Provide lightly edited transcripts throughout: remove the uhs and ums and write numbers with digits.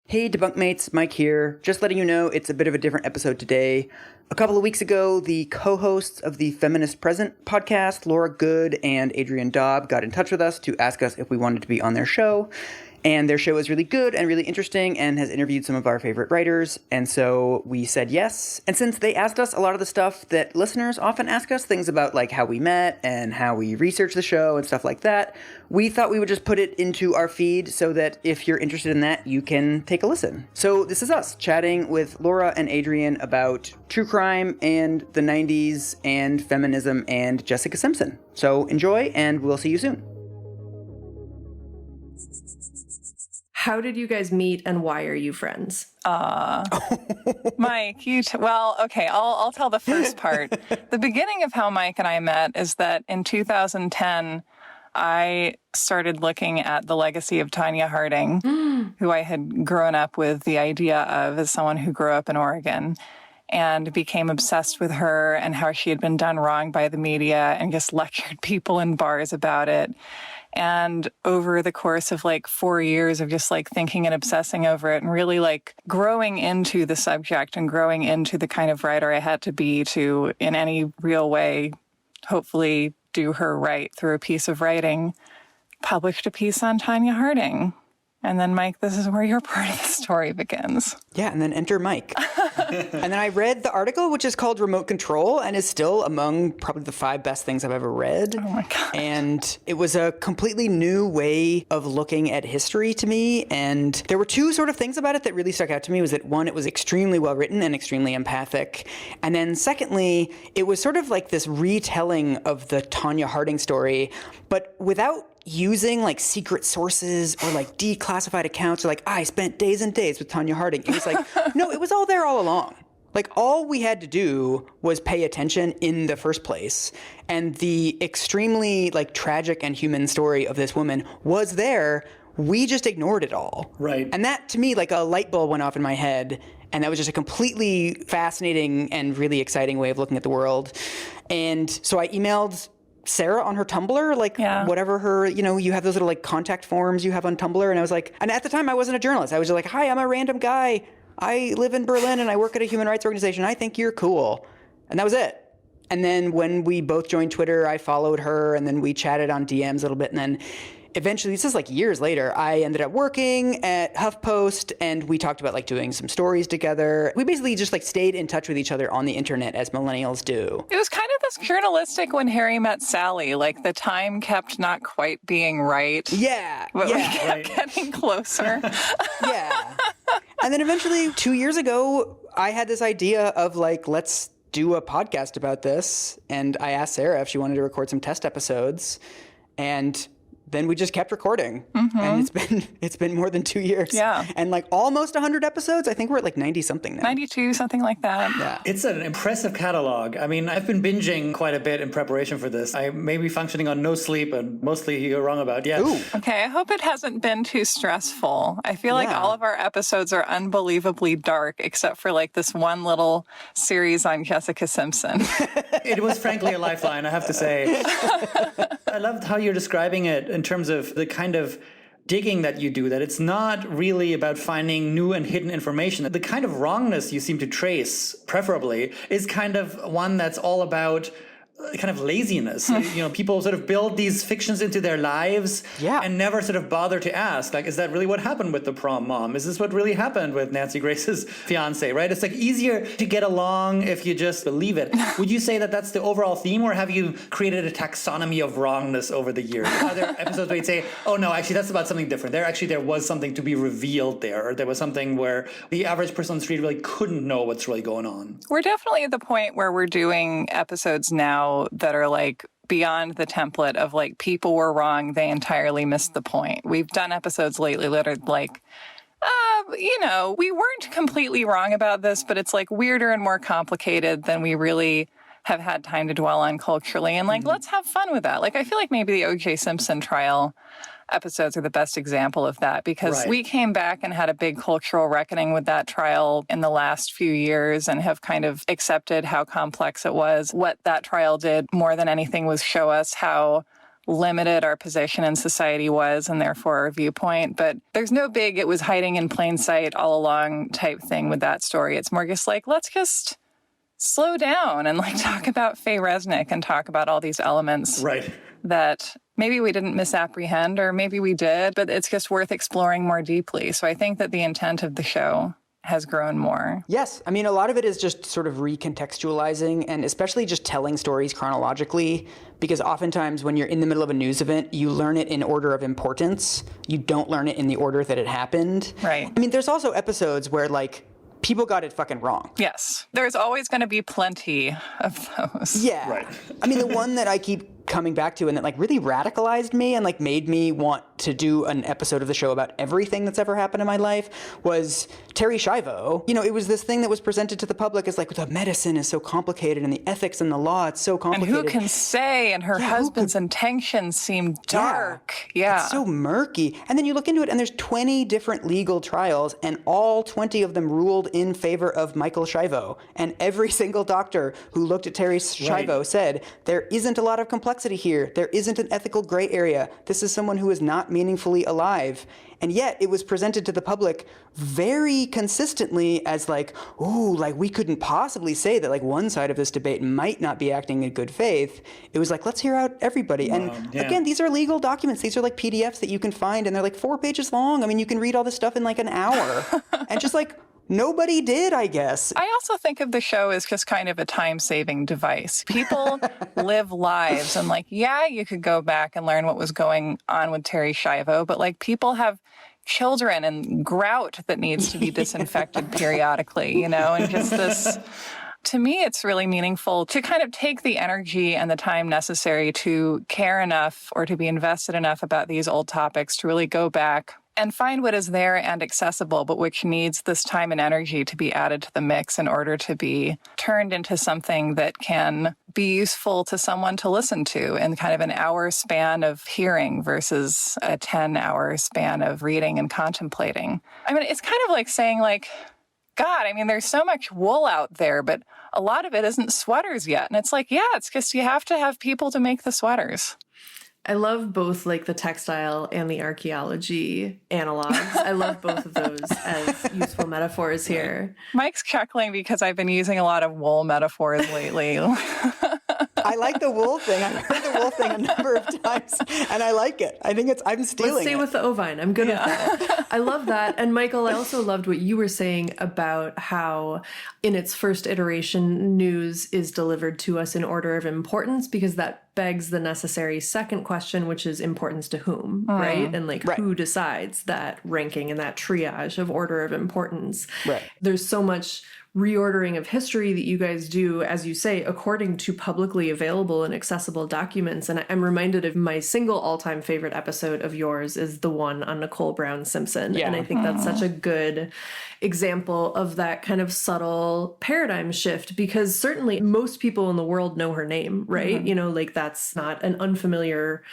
Hey, Debunkmates, Mike here. Just letting you know it's a bit of a different episode today. A couple of weeks ago, the co-hosts of the Feminist Present podcast, Laura and Adrian, got in touch with us to ask us if we wanted to be on their show. And their show is really good and really interesting and has interviewed some of our favorite writers. And so we said yes. And since they asked us a lot of the stuff that listeners often ask us, things about like how we met and how we research the show and stuff like that, we thought we would just put it into our feed so that if you're interested in that, you can take a listen. So this is us chatting with Laura and Adrian about true crime and the 90s and feminism and Jessica Simpson. So enjoy, and we'll see you soon. How did you guys meet, and why are you friends? Mike, okay, I'll tell the first part. The beginning of how Mike and I met is that in 2010, I started looking at the legacy of Tonya Harding, who I had grown up with the idea of as someone who grew up in Oregon, and became obsessed with her and how she had been done wrong by the media and just lectured people in bars about it. And over the course of 4 years of just thinking and obsessing over it and really growing into the subject and growing into the kind of writer I had to be to, in any real way, hopefully do her right through a piece of writing, published a piece on Tonya Harding. And then, Mike, this is where your part of the story begins. Yeah, and then enter Mike. And then I read the article, which is called Remote Control, and is still among probably the 5 best things I've ever read. Oh, my God. And it was a completely new way of looking at history to me. And there were 2 sort of things about it that really stuck out to me. Was that, one, it was extremely well written and extremely empathic. And then secondly, it was sort of like this retelling of the Tonya Harding story, but without using secret sources or declassified accounts or I spent days and days with Tonya Harding. It was no, it was all there all along. All we had to do was pay attention in the first place. And the extremely tragic and human story of this woman was there. We just ignored it all. Right. And that, to me, a light bulb went off in my head. And that was just a completely fascinating and really exciting way of looking at the world. And so I emailed Sarah on her Tumblr, whatever her, you have those little contact forms you have on Tumblr. And I was and at the time I wasn't a journalist. I was just hi, I'm a random guy. I live in Berlin and I work at a human rights organization. I think you're cool. And that was it. And then when we both joined Twitter, I followed her and then we chatted on DMs a little bit. And then eventually, this is years later, I ended up working at HuffPost and we talked about doing some stories together. We basically just stayed in touch with each other on the internet as millennials do. It was kind of this journalistic When Harry Met Sally. The time kept not quite being right. Yeah. But we kept getting closer. Yeah. And then eventually 2 years ago, I had this idea of let's do a podcast about this. And I asked Sarah if she wanted to record some test episodes. And then we just kept recording. Mm-hmm. And it's been more than 2 years. Yeah. And almost 100 episodes. I think we're at 90 something now. 92, something like that. Yeah. It's an impressive catalog. I mean, I've been binging quite a bit in preparation for this. I may be functioning on no sleep, and mostly you're wrong about. Yeah. Ooh. Okay, I hope it hasn't been too stressful. I feel like all of our episodes are unbelievably dark, except for this one little series on Jessica Simpson. It was frankly a lifeline, I have to say. I loved how you're describing it in terms of the kind of digging that you do, that it's not really about finding new and hidden information. The kind of wrongness you seem to trace, preferably, is kind of one that's all about kind of laziness. People sort of build these fictions into their lives and never sort of bother to ask, is that really what happened with the prom mom? Is this what really happened with Nancy Grace's fiance, right? It's easier to get along if you just believe it. Would you say that that's the overall theme, or have you created a taxonomy of wrongness over the years? Are there episodes where you'd say, oh no, actually that's about something different. There was something to be revealed there, or there was something where the average person on the street really couldn't know what's really going on? We're definitely at the point where we're doing episodes now that are beyond the template of people were wrong, they entirely missed the point. We've done episodes lately that are we weren't completely wrong about this, but it's weirder and more complicated than we really have had time to dwell on culturally. And let's have fun with that. I feel maybe the O.J. Simpson trial episodes are the best example of that, because we came back and had a big cultural reckoning with that trial in the last few years and have kind of accepted how complex it was. What that trial did more than anything was show us how limited our position in society was and therefore our viewpoint. But there's no big, it was hiding in plain sight all along type thing with that story. It's more just like, let's just slow down and like talk about Faye Resnick and talk about all these elements that maybe we didn't misapprehend or maybe we did, but it's just worth exploring more deeply. So I think that the intent of the show has grown more. Yes. I mean, a lot of it is just sort of recontextualizing and especially just telling stories chronologically, because oftentimes when you're in the middle of a news event, you learn it in order of importance. You don't learn it in the order that it happened. Right. I mean, there's also episodes where like people got it fucking wrong. Yes. There's always going to be plenty of those. Yeah. Right. I mean, the one that I keep coming back to and that like really radicalized me and like made me want to do an episode of the show about everything that's ever happened in my life was Terry Schiavo. You know, it was this thing that was presented to the public as like the medicine is so complicated and the ethics and the law, it's so complicated. And who can say? And her husband's intentions seem dark. Yeah. It's so murky. And then you look into it and there's 20 different legal trials and all 20 of them ruled in favor of Michael Schiavo. And every single doctor who looked at Terry Schiavo said, there isn't a lot of complexity here. There isn't an ethical gray area. This is someone who is not meaningfully alive. And yet it was presented to the public very consistently as like, ooh, like we couldn't possibly say that like one side of this debate might not be acting in good faith. It was like, let's hear out everybody. And again, these are legal documents. These are like PDFs that you can find and they're like 4 pages long. I mean, you can read all this stuff in like an hour. And just like, nobody did, I guess. I also think of the show as just kind of a time-saving device. People live lives and like, yeah, you could go back and learn what was going on with Terry Schiavo, but like people have children and grout that needs to be disinfected periodically, you know, and just this... To me, it's really meaningful to kind of take the energy and the time necessary to care enough or to be invested enough about these old topics to really go back and find what is there and accessible, but which needs this time and energy to be added to the mix in order to be turned into something that can be useful to someone to listen to in kind of an hour span of hearing versus a 10-hour span of reading and contemplating. I mean, it's kind of like saying like, God, I mean, there's so much wool out there, but a lot of it isn't sweaters yet. And it's like, yeah, it's because you have to have people to make the sweaters. I love both like the textile and the archaeology analogs. I love both of those as useful metaphors here. Mike's chuckling because I've been using a lot of wool metaphors lately. I like the wool thing. I've heard the wool thing a number of times, and I like it. I think I'm stealing it. Let's stay with the ovine. I'm good with that. I love that. And Michael, I also loved what you were saying about how in its first iteration, news is delivered to us in order of importance, because that begs the necessary second question, which is importance to whom, right? And like who decides that ranking and that triage of order of importance? Right. There's so much reordering of history that you guys do, as you say, according to publicly available and accessible documents. And I'm reminded of my single all-time favorite episode of yours is the one on Nicole Brown Simpson. Yeah. And I think that's such a good example of that kind of subtle paradigm shift, because certainly most people in the world know her name, right? You know, like that's not an unfamiliar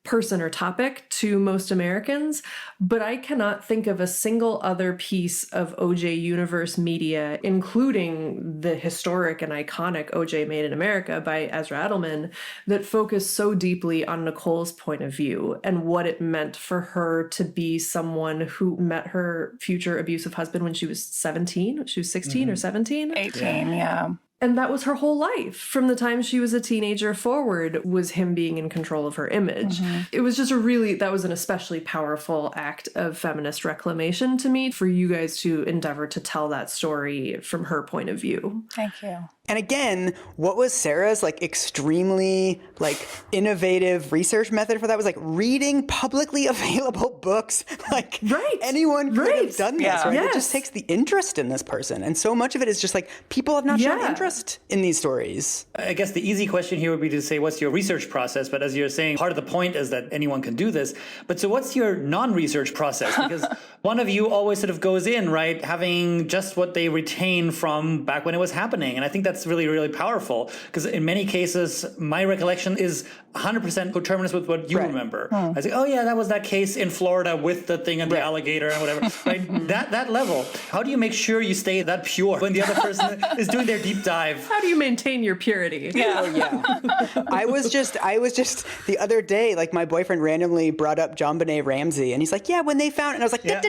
person or topic to most Americans, but I cannot think of a single other piece of OJ universe media, including the historic and iconic OJ Made in America by Ezra Edelman, that focused so deeply on Nicole's point of view and what it meant for her to be someone who met her future abusive husband when she was 17. She was 16 or 17? 18, yeah. And that was her whole life. From the time she was a teenager forward was him being in control of her image. It was just that was an especially powerful act of feminist reclamation to me, for you guys to endeavor to tell that story from her point of view. Thank you. And again, what was Sarah's like extremely like innovative research method for that was like reading publicly available books. Like anyone could have done this, right? It just takes the interest in this person. And so much of it is just like people have not shown interest in these stories. I guess the easy question here would be to say, what's your research process? But as you're saying, part of the point is that anyone can do this. But so what's your non-research process? Because one of you always sort of goes in, right, having just what they retain from back when it was happening. And I think that's really, really powerful, because in many cases, my recollection is 100% coterminous with what you remember. I say, oh yeah, that was that case in Florida with the thing and the alligator and whatever. Right? That level. How do you make sure you stay that pure when the other person is doing their deep dive? How do you maintain your purity? Yeah. Oh, yeah. I was just the other day, like my boyfriend randomly brought up JonBenet Ramsey, and he's like, yeah, when they found, and I was like, no.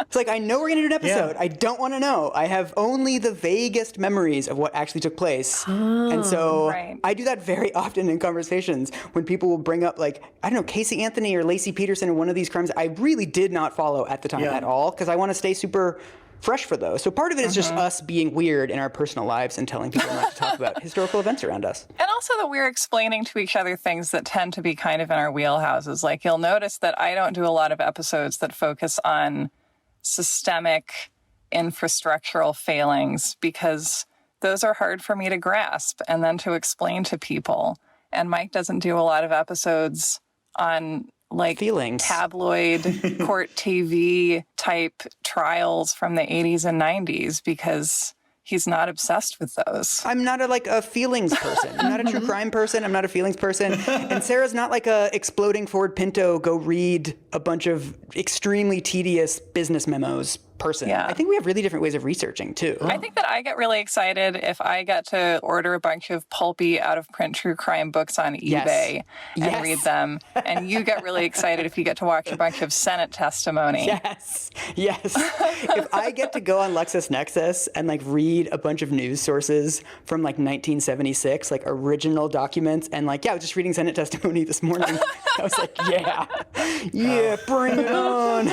It's like, I know we're going to do an episode. I don't want to know. I have only the vaguest memories of what actually took place. And so I do that very often in conversations when people will bring up, like, I don't know, Casey Anthony or Lacey Peterson in one of these crimes I really did not follow at the time at all, because I want to stay super fresh for those. So part of it is just us being weird in our personal lives and telling people not to talk about historical events around us. And also that we're explaining to each other things that tend to be kind of in our wheelhouses. Like, you'll notice that I don't do a lot of episodes that focus on systemic infrastructural failings, because those are hard for me to grasp and then to explain to people. And Mike doesn't do a lot of episodes on like feelings, tabloid court TV type trials from the 80s and 90s, because he's not obsessed with those. I'm not a feelings person. I'm not a true crime person. I'm not a feelings person. And Sarah's not like a exploding Ford Pinto, go read a bunch of extremely tedious business memos person. Yeah. I think we have really different ways of researching too. I think that I get really excited if I get to order a bunch of pulpy, out-of-print true crime books on eBay and read them. And you get really excited if you get to watch a bunch of Senate testimony. Yes. If I get to go on LexisNexis and like read a bunch of news sources from like 1976, like original documents, and like, I was just reading Senate testimony this morning. I was like, bring it on.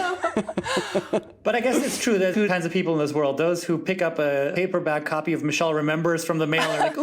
But I guess it's true. There's two kinds of people in this world. Those who pick up a paperback copy of Michelle Remembers from the mail and are like,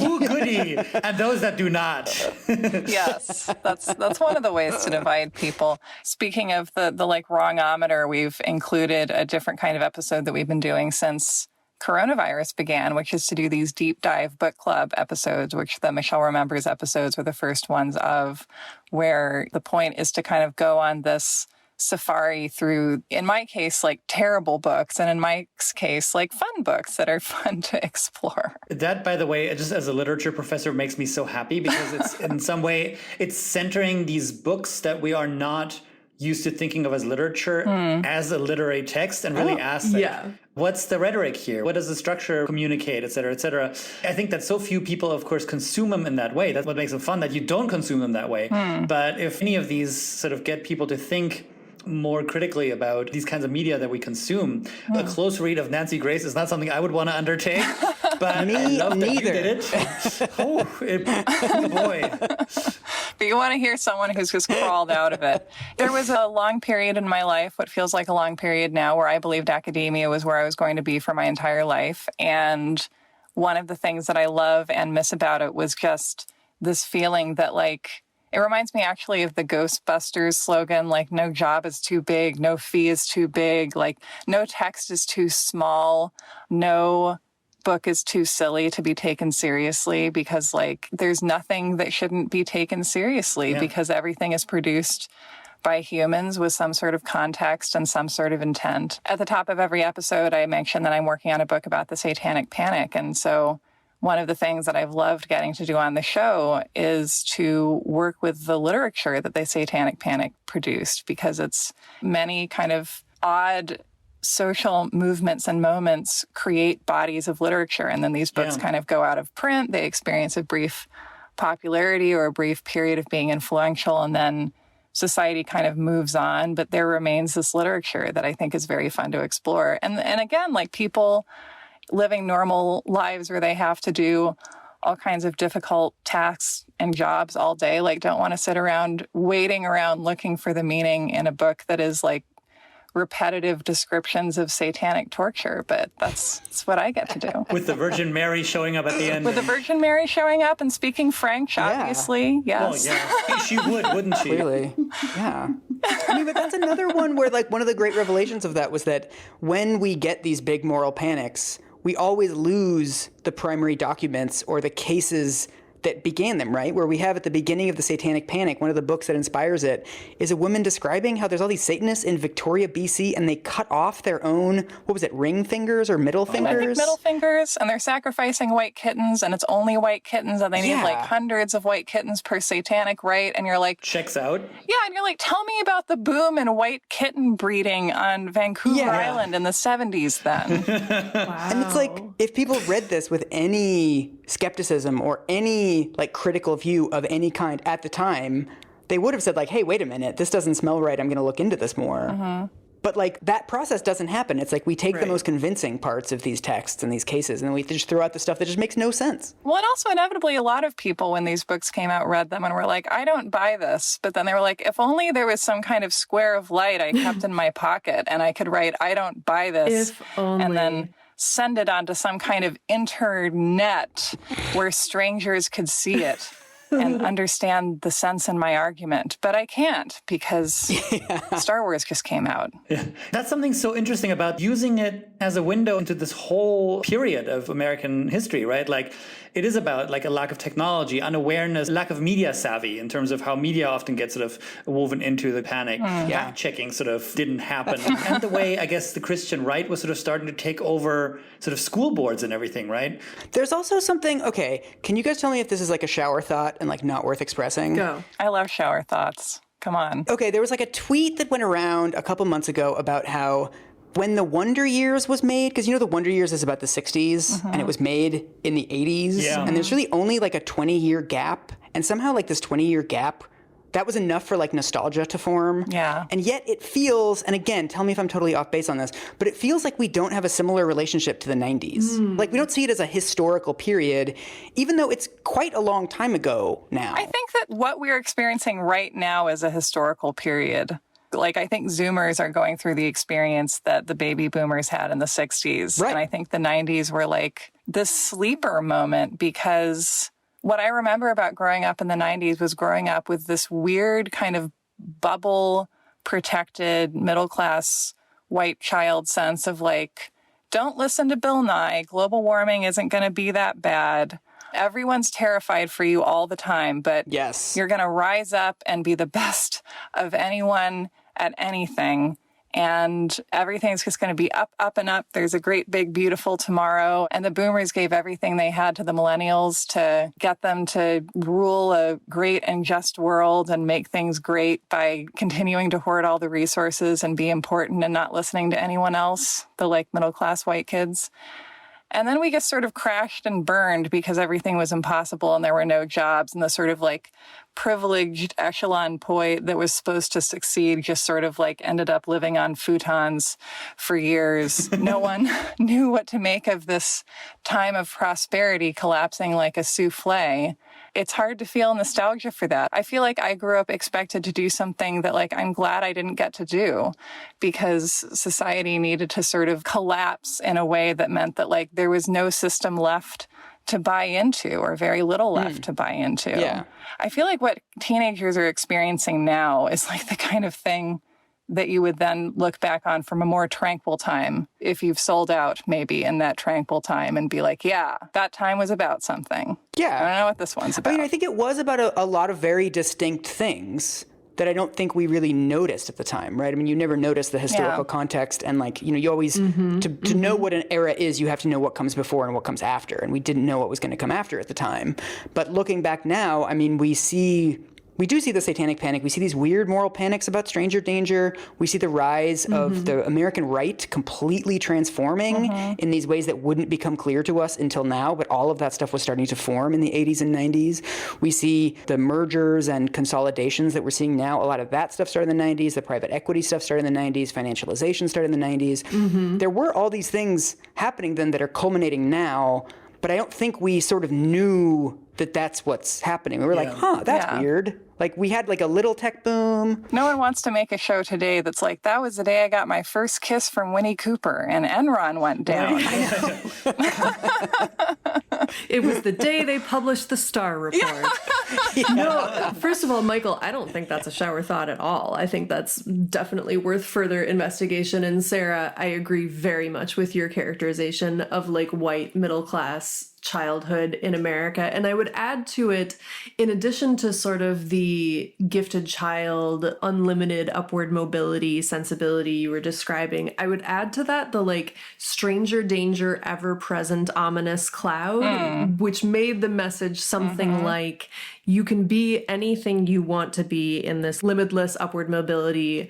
ooh, goody. And those that do not. Yes, that's one of the ways to divide people. Speaking of the like wrongometer, we've included a different kind of episode that we've been doing since coronavirus began, which is to do these deep dive book club episodes, which the Michelle Remembers episodes were the first ones of, where the point is to kind of go on this safari through, in my case, like terrible books, and in Mike's case, like fun books that are fun to explore. That, by the way, just as a literature professor, makes me so happy, because it's in some way, it's centering these books that we are not used to thinking of as literature as a literary text, and really ask, what's the rhetoric here? What does the structure communicate, et cetera, et cetera. I think that so few people, of course, consume them in that way. That's what makes them fun, that you don't consume them that way. But if any of these sort of get people to think more critically about these kinds of media that we consume, a close read of Nancy Grace is not something I would want to undertake. But I love that you did it. Oh boy. But you want to hear someone who's just crawled out of it. There was a long period in my life, what feels like a long period now, where I believed academia was where I was going to be for my entire life. And one of the things that I love and miss about it was just this feeling that, like, it reminds me actually of the Ghostbusters slogan, like, no job is too big, no fee is too big, like, no text is too small, no book is too silly to be taken seriously, because, like, there's nothing that shouldn't be taken seriously because everything is produced by humans with some sort of context and some sort of intent. At the top of every episode, I mention that I'm working on a book about the Satanic Panic, and so one of the things that I've loved getting to do on the show is to work with the literature that the Satanic Panic produced, because it's many kind of odd social movements and moments create bodies of literature. And then these books kind of go out of print. They experience a brief popularity or a brief period of being influential, and then society kind of moves on. But there remains this literature that I think is very fun to explore. And again, like, people living normal lives where they have to do all kinds of difficult tasks and jobs all day, like, don't want to sit around waiting around looking for the meaning in a book that is like repetitive descriptions of satanic torture. But that's what I get to do. With the Virgin Mary showing up at the end. With the Virgin Mary showing up and speaking French, obviously. Yes. Well, yeah. She would, wouldn't she? Clearly. Yeah. I mean, but that's another one where, like, one of the great revelations of that was that when we get these big moral panics, we always lose the primary documents or the cases that began them, right? Where we have at the beginning of the Satanic Panic, one of the books that inspires it is a woman describing how there's all these Satanists in Victoria, BC, and they cut off their own, what was it, ring fingers or middle fingers? I think middle fingers, and they're sacrificing white kittens, and it's only white kittens, and they need like hundreds of white kittens per satanic rite, and you're like... Checks out. Yeah, and you're like, tell me about the boom in white kitten breeding on Vancouver Island in the 70s then. Wow. And it's like, if people read this with any skepticism or any like critical view of any kind at the time, they would have said like, hey, wait a minute, this doesn't smell right. I'm going to look into this more. But like that process doesn't happen. It's like we take the most convincing parts of these texts and these cases, and then we just throw out the stuff that just makes no sense. Well, and also inevitably a lot of people when these books came out read them and were like, I don't buy this. But then they were like, if only there was some kind of square of light I kept in my pocket and I could write, I don't buy this. If only. And then send it onto some kind of internet where strangers could see it and understand the sense in my argument. But I can't because Star Wars just came out. Yeah. That's something so interesting about using it as a window into this whole period of American history, right? Like it is about like a lack of technology, unawareness, lack of media savvy in terms of how media often gets sort of woven into the panic. Fact checking sort of didn't happen. And the way I guess the Christian right was sort of starting to take over sort of school boards and everything, right? There's also something, okay, can you guys tell me if this is like a shower thought and like not worth expressing? Go. I love shower thoughts. Come on. Okay, there was like a tweet that went around a couple months ago about how when the Wonder Years was made, because you know the Wonder Years is about the 60s, and it was made in the 80s, and there's really only like a 20-year gap, and somehow like this 20-year gap, that was enough for like nostalgia to form. Yeah. And yet it feels, and again, tell me if I'm totally off base on this, but it feels like we don't have a similar relationship to the 90s. Like we don't see it as a historical period, even though it's quite a long time ago now. I think that what we're experiencing right now is a historical period. Like, I think Zoomers are going through the experience that the baby boomers had in the 60s. Right. And I think the 90s were like this sleeper moment because what I remember about growing up in the 90s was growing up with this weird kind of bubble protected middle-class white child sense of like, don't listen to Bill Nye. Global warming isn't going to be that bad. Everyone's terrified for you all the time, but you're going to rise up and be the best of anyone at anything. And everything's just going to be up, up, and up. There's a great, big, beautiful tomorrow. And the boomers gave everything they had to the millennials to get them to rule a great and just world and make things great by continuing to hoard all the resources and be important and not listening to anyone else, the like middle-class white kids. And then we just sort of crashed and burned because everything was impossible and there were no jobs. And the sort of like privileged echelon point that was supposed to succeed just sort of like ended up living on futons for years. No one knew what to make of this time of prosperity collapsing like a souffle. It's hard to feel nostalgia for that. I feel like I grew up expected to do something that like I'm glad I didn't get to do because society needed to sort of collapse in a way that meant that like there was no system left to buy into or very little left to buy into. Yeah. I feel like what teenagers are experiencing now is like the kind of thing that you would then look back on from a more tranquil time if you've sold out maybe in that tranquil time and be like, yeah, that time was about something. Yeah. I don't know what this one's about. I mean, I think it was about a lot of very distinct things that I don't think we really noticed at the time, right? I mean, you never notice the historical context and like, you know, you always, to know what an era is, you have to know what comes before and what comes after. And we didn't know what was going to come after at the time. But looking back now, I mean, we do see the Satanic Panic. We see these weird moral panics about stranger danger. We see the rise of the American right completely transforming in these ways that wouldn't become clear to us until now, but all of that stuff was starting to form in the 80s and 90s. We see the mergers and consolidations that we're seeing now. A lot of that stuff started in the 90s. The private equity stuff started in the 90s. Financialization started in the 90s. There were all these things happening then that are culminating now, but I don't think we sort of knew that that's what's happening. We were like, that's weird. Like we had like a little tech boom. No one wants to make a show today that's like, that was the day I got my first kiss from Winnie Cooper and Enron went down. It was the day they published the Starr report. No, first of all, Michael, I don't think that's a shower thought at all. I think that's definitely worth further investigation. And Sarah, I agree very much with your characterization of like white middle class childhood in America. And I would add to it, in addition to sort of the gifted child, unlimited upward mobility sensibility you were describing, I would add to that the like stranger danger, ever present, ominous cloud, which made the message something like, you can be anything you want to be in this limitless upward mobility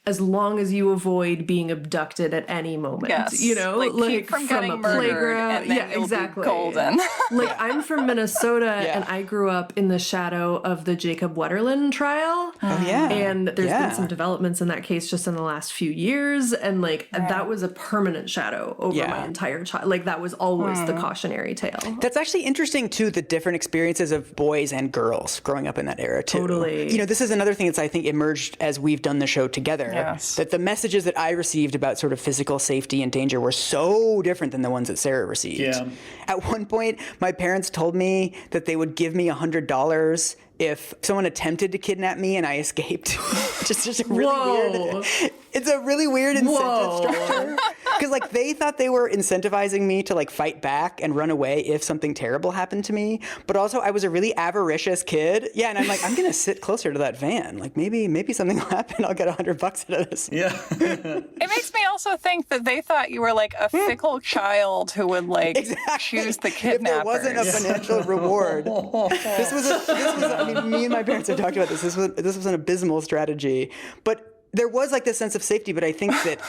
as long as you avoid being abducted at any moment. Yes. You know, like keep from getting murdered, and then you'll exactly. be golden. Like, I'm from Minnesota, and I grew up in the shadow of the Jacob Wetterlin trial. Oh, yeah. And there's been some developments in that case just in the last few years. And, like, that was a permanent shadow over my entire child. Like, that was always the cautionary tale. That's actually interesting, too, the different experiences of boys and girls growing up in that era, too. Totally. You know, this is another thing that's, I think, emerged as we've done the show together. Yes. That the messages that I received about sort of physical safety and danger were so different than the ones that Sarah received. Yeah. At one point, my parents told me that they would give me $100 if someone attempted to kidnap me and I escaped. just really weird. It's a really weird incentive structure. Because, like, they thought they were incentivizing me to, like, fight back and run away if something terrible happened to me. But also, I was a really avaricious kid. Yeah, and I'm like, I'm going to sit closer to that van. Like, maybe something will happen. I'll get $100 out of this. Yeah. It makes me also think that they thought you were like a fickle child who would like choose the kidnappers. If there wasn't a financial reward. I mean, me and my parents have talked about this. This was an abysmal strategy. But there was like this sense of safety, but I think that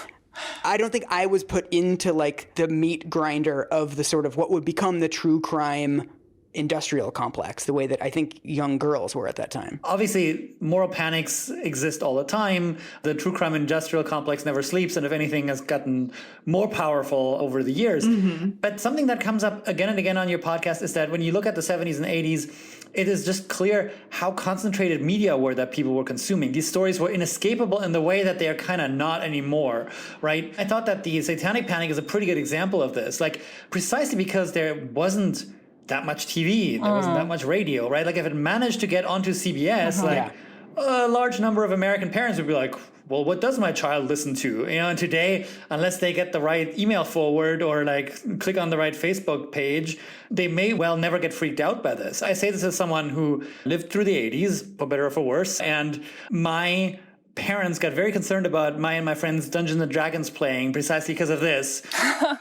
I don't think I was put into like the meat grinder of the sort of what would become the true crime industrial complex, the way that I think young girls were at that time. Obviously, moral panics exist all the time. The true crime industrial complex never sleeps, and if anything, has gotten more powerful over the years. But something that comes up again and again on your podcast is that when you look at the 70s and 80s, it is just clear how concentrated media were that people were consuming. These stories were inescapable in the way that they are kind of not anymore, right? I thought that the Satanic Panic is a pretty good example of this, like precisely because there wasn't that much TV, there wasn't that much radio, right? Like if it managed to get onto CBS, a large number of American parents would be like, well, what does my child listen to? You know, and today, unless they get the right email forward or like click on the right Facebook page, they may well never get freaked out by this. I say this as someone who lived through the 80s, for better or for worse, and my parents got very concerned about my and my friends' Dungeons and Dragons playing precisely because of this.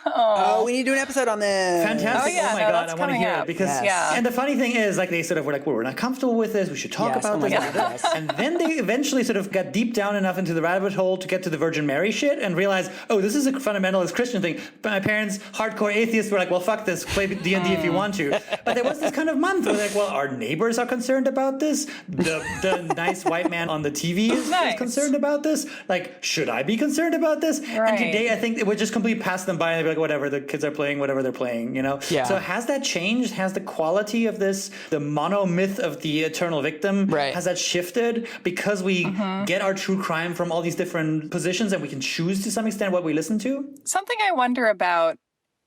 Oh, we need to do an episode on this. Fantastic. Oh my God, I want to hear it. Because, and the funny thing is, like, they sort of were like, well, we're not comfortable with this. We should talk about this. And then they eventually sort of got deep down enough into the rabbit hole to get to the Virgin Mary shit and realize, oh, this is a fundamentalist Christian thing. But my parents, hardcore atheists, were like, well, fuck this. Play D&D if you want to. But there was this kind of month where like, well, our neighbors are concerned about this. The nice white man on the TV is concerned about this. Like, should I be concerned about this? Right. And today, I think it would just completely pass them by and they'd be like, whatever, the kids are playing, whatever they're playing, you know? Yeah. So has that changed? Has the quality of this, the mono myth of the eternal victim, has that shifted because we get our true crime from all these different positions and we can choose to some extent what we listen to? Something I wonder about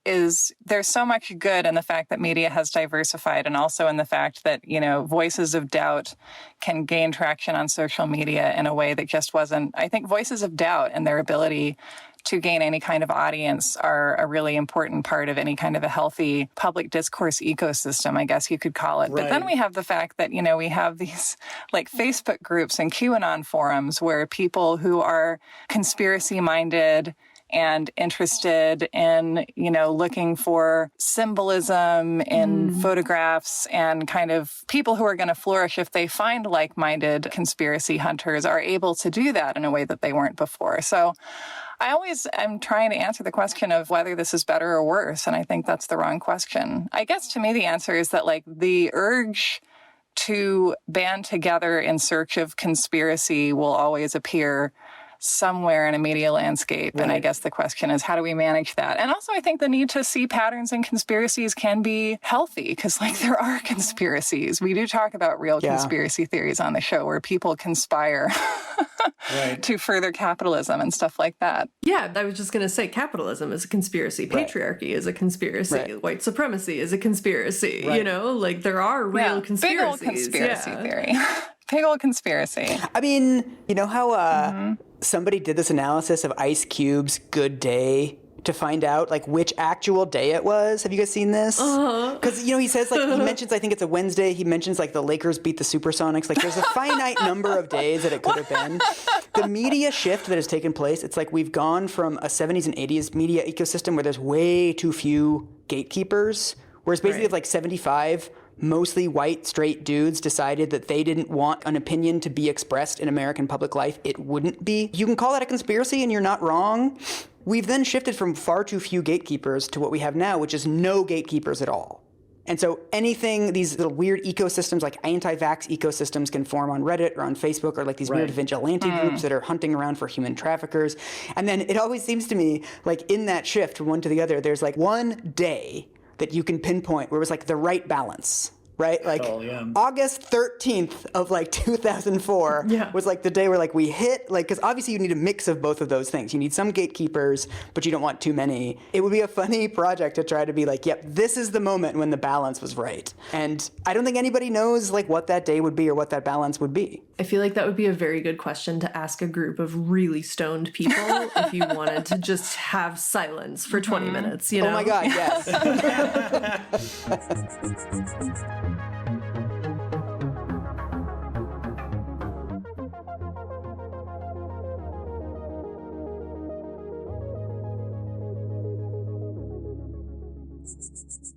is there's so much good in the fact that media has diversified, and also in the fact that, you know, voices of doubt can gain traction on social media in a way that just wasn't. I think voices of doubt and their ability to gain any kind of audience are a really important part of any kind of a healthy public discourse ecosystem, I guess you could call it. Right. But then we have the fact that, you know, we have these like Facebook groups and QAnon forums where people who are conspiracy minded and interested in, you know, looking for symbolism in photographs and kind of people who are going to flourish if they find like-minded conspiracy hunters are able to do that in a way that they weren't before. So I always am trying to answer the question of whether this is better or worse, and I think that's the wrong question. I guess to me the answer is that like the urge to band together in search of conspiracy will always appear somewhere in a media landscape. Right. And I guess the question is, how do we manage that? And also, I think the need to see patterns in conspiracies can be healthy because, like, there are conspiracies. We do talk about real conspiracy theories on the show where people conspire to further capitalism and stuff like that. Yeah, I was just going to say capitalism is a conspiracy. Patriarchy is a conspiracy. White supremacy is a conspiracy. You know, like, there are real conspiracies. Big old conspiracy theory. Big old conspiracy. I mean, you know how somebody did this analysis of Ice Cube's Good Day to find out like which actual day it was. Have you guys seen this? Because, he says like, he mentions, I think it's a Wednesday. He mentions like the Lakers beat the Supersonics. Like there's a finite number of days that it could have been. The media shift that has taken place, it's like we've gone from a 70s and 80s media ecosystem where there's way too few gatekeepers, whereas basically like 75 mostly white, straight dudes decided that they didn't want an opinion to be expressed in American public life. It wouldn't be. You can call that a conspiracy and you're not wrong. We've then shifted from far too few gatekeepers to what we have now, which is no gatekeepers at all. And so anything, these little weird ecosystems, like anti-vax ecosystems, can form on Reddit or on Facebook, or like these weird vigilante groups that are hunting around for human traffickers. And then it always seems to me like in that shift from one to the other, there's like one day that you can pinpoint where it was like the right balance. Right? Like August 13th of like 2004 was like the day where like we hit, like, because obviously you need a mix of both of those things. You need some gatekeepers, but you don't want too many. It would be a funny project to try to be like, yep, this is the moment when the balance was right. And I don't think anybody knows like what that day would be or what that balance would be. I feel like that would be a very good question to ask a group of really stoned people if you wanted to just have silence for 20 minutes, Oh my God, yes.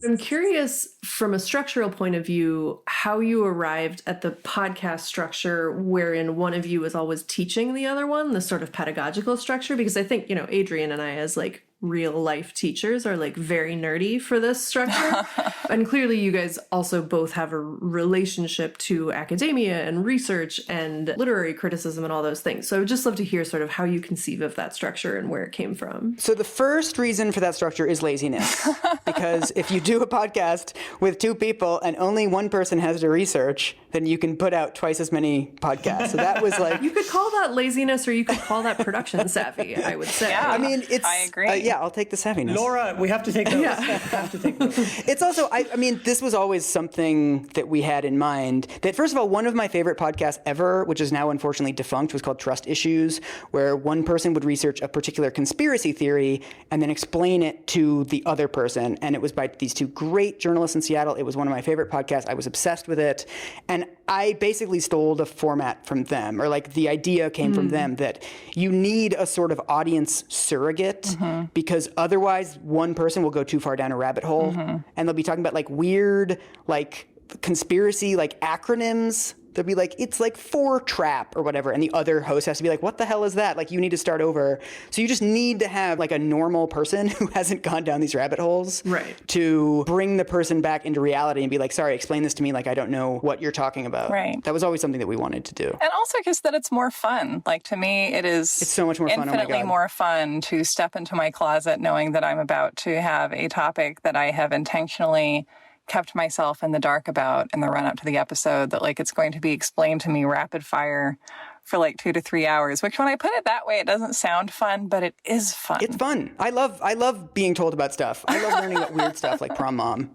I'm curious, from a structural point of view, how you arrived at the podcast structure wherein one of you is always teaching the other one, the sort of pedagogical structure, because I think, Adrian and I as like real life teachers are like very nerdy for this structure. And clearly you guys also both have a relationship to academia and research and literary criticism and all those things. So I would just love to hear sort of how you conceive of that structure and where it came from. So the first reason for that structure is laziness. Because if you do a podcast with two people and only one person has to research, then you can put out twice as many podcasts. So that was like... You could call that laziness or you could call that production savvy, I would say. Yeah, I mean, it's... I agree. Yeah, I'll take the savviness. Laura, we have to take those. Yeah. We have to take those. It's also, I mean, this was always something that we had in mind. That, first of all, one of my favorite podcasts ever, which is now unfortunately defunct, was called Trust Issues, where one person would research a particular conspiracy theory and then explain it to the other person. And it was by these two great journalists in Seattle. It was one of my favorite podcasts. I was obsessed with it. And I basically stole the format from them, or like the idea came from them, that you need a sort of audience surrogate because otherwise one person will go too far down a rabbit hole and they'll be talking about like weird, like conspiracy, like acronyms. They'll be like, it's like 4-trap or whatever. And the other host has to be like, what the hell is that? Like, you need to start over. So you just need to have like a normal person who hasn't gone down these rabbit holes to bring the person back into reality and be like, sorry, explain this to me. Like, I don't know what you're talking about. Right. That was always something that we wanted to do. And also just that it's more fun. Like, to me, it's so much more fun. Infinitely oh my God. more fun to step into my closet knowing that I'm about to have a topic that I have intentionally kept myself in the dark about in the run up to the episode, that like it's going to be explained to me rapid fire for like 2 to 3 hours, which when I put it that way, it doesn't sound fun, but it is fun. It's fun. I love being told about stuff. I love learning about weird stuff like prom mom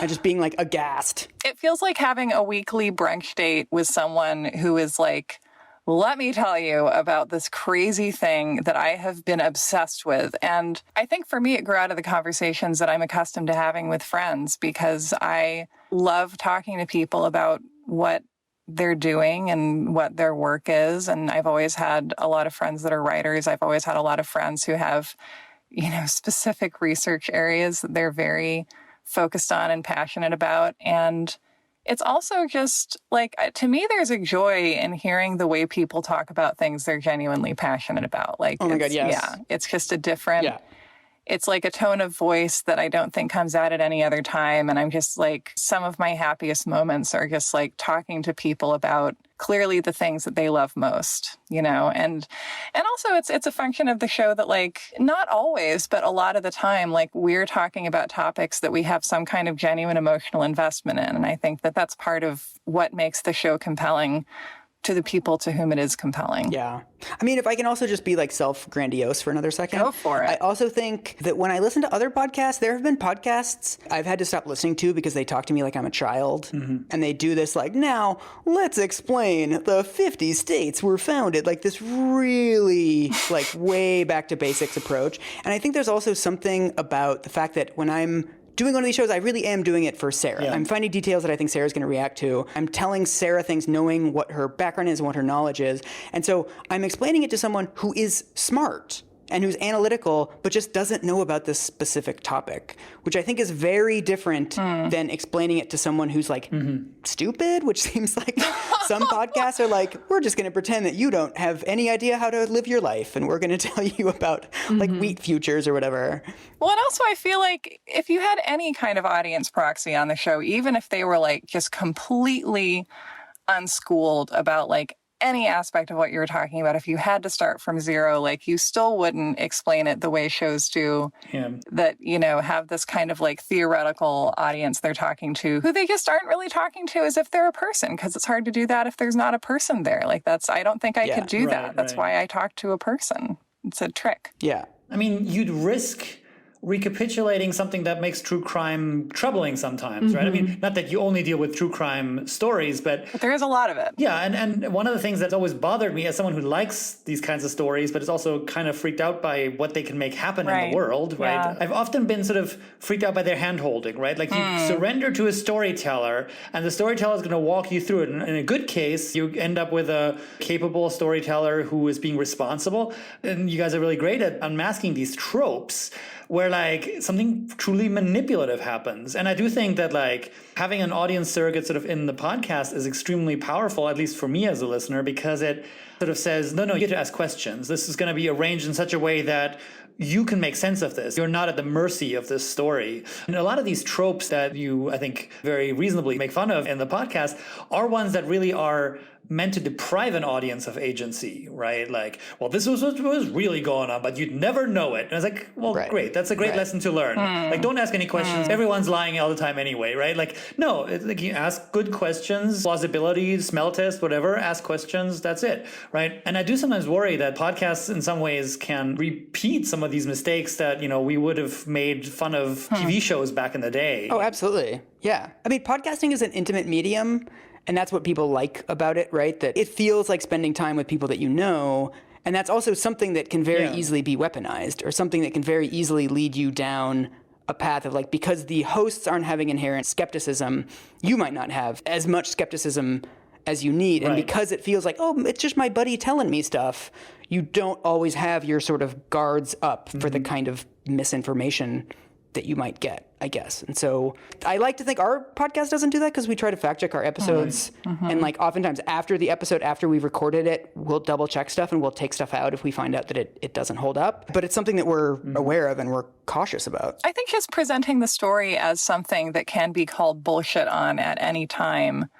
and just being like aghast. It feels like having a weekly brunch date with someone who is like, let me tell you about this crazy thing that I have been obsessed with. And I think for me, it grew out of the conversations that I'm accustomed to having with friends, because I love talking to people about what they're doing and what their work is. And I've always had a lot of friends that are writers. I've always had a lot of friends who have, specific research areas that they're very focused on and passionate about. And it's also just like, to me, there's a joy in hearing the way people talk about things they're genuinely passionate about. Like, oh my God, yes. Yeah, it's just a different, it's like a tone of voice that I don't think comes out at any other time. And I'm just like, some of my happiest moments are just like talking to people about clearly the things that they love most, and also it's a function of the show that, like, not always, but a lot of the time, like, we're talking about topics that we have some kind of genuine emotional investment in. And I think that that's part of what makes the show compelling to the people to whom it is compelling. Yeah. I mean, if I can also just be like self-grandiose for another second. Go for it. I also think that when I listen to other podcasts, there have been podcasts I've had to stop listening to because they talk to me like I'm a child. And they do this like, now let's explain the 50 states were founded, like this really like way back to basics approach. And I think there's also something about the fact that when I'm doing one of these shows, I really am doing it for Sarah. Yeah. I'm finding details that I think Sarah's going to react to. I'm telling Sarah things knowing what her background is and what her knowledge is. And so I'm explaining it to someone who is smart and who's analytical, but just doesn't know about this specific topic, which I think is very different than explaining it to someone who's like stupid, which seems like some podcasts are like, we're just going to pretend that you don't have any idea how to live your life, and we're going to tell you about like wheat futures or whatever. Well, and also I feel like if you had any kind of audience proxy on the show, even if they were like just completely unschooled about like any aspect of what you were talking about, if you had to start from zero, like you still wouldn't explain it the way shows do, that, you know, have this kind of like theoretical audience they're talking to, who they just aren't really talking to as if they're a person, because it's hard to do that if there's not a person there. Like I don't think I could do that. That's why I talk to a person. It's a trick. Yeah. I mean, you'd risk recapitulating something that makes true crime troubling sometimes, right? I mean, not that you only deal with true crime stories, but there is a lot of it. Yeah, and one of the things that's always bothered me as someone who likes these kinds of stories, but is also kind of freaked out by what they can make happen in the world, right? Yeah. I've often been sort of freaked out by their hand-holding, right? Like you surrender to a storyteller, and the storyteller is going to walk you through it. And in a good case, you end up with a capable storyteller who is being responsible. And you guys are really great at unmasking these tropes where like something truly manipulative happens. And I do think that like having an audience surrogate sort of in the podcast is extremely powerful, at least for me as a listener, because it sort of says, no, you get to ask questions. This is going to be arranged in such a way that you can make sense of this. You're not at the mercy of this story. And a lot of these tropes that you, I think, very reasonably make fun of in the podcast are ones that really are meant to deprive an audience of agency, right? Like, well, this was what was really going on, but you'd never know it. And I was like, well, great. That's a great lesson to learn. Like, don't ask any questions. Everyone's lying all the time anyway, right? Like, no, like you ask good questions, plausibility, smell test, whatever, ask questions. That's it, right? And I do sometimes worry that podcasts in some ways can repeat some of these mistakes that, you know, we would have made fun of TV shows back in the day. Oh, absolutely. Yeah. I mean, podcasting is an intimate medium. And that's what people like about it, right? That it feels like spending time with people that you know. And that's also something that can very easily be weaponized, or something that can very easily lead you down a path of like, because the hosts aren't having inherent skepticism, you might not have as much skepticism as you need. And because it feels like, oh, it's just my buddy telling me stuff, you don't always have your sort of guards up for the kind of misinformation that you might get, I guess. And so I like to think our podcast doesn't do that, because we try to fact check our episodes. And like oftentimes after the episode, after we've recorded it, we'll double check stuff and we'll take stuff out if we find out that it doesn't hold up. But it's something that we're aware of and we're cautious about. I think just presenting the story as something that can be called bullshit on at any time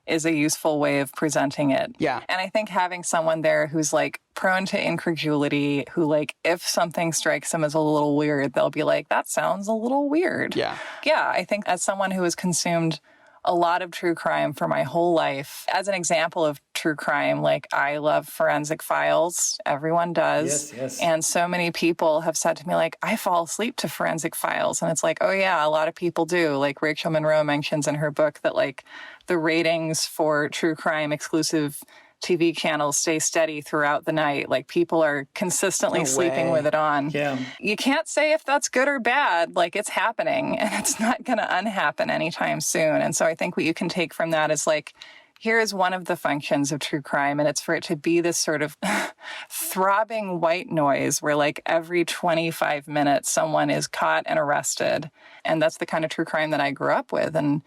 is a useful way of presenting it. Yeah. And I think having someone there who's like prone to incredulity, who like if something strikes them as a little weird, they'll be like, that sounds a little weird. Yeah. Yeah, I think as someone who has consumed a lot of true crime for my whole life, as an example of true crime, like I love forensic files. Everyone does. Yes. And so many people have said to me, like, I fall asleep to forensic files. And it's like, oh yeah, a lot of people do. Like Rachel Monroe mentions in her book that like the ratings for true crime exclusive TV channels stay steady throughout the night. Like people are consistently sleeping with it on. Yeah. You can't say if that's good or bad. Like it's happening and it's not going to unhappen anytime soon. And so I think what you can take from that is like, here is one of the functions of true crime, and it's for it to be this sort of throbbing white noise where like every 25 minutes someone is caught and arrested. And that's the kind of true crime that I grew up with. And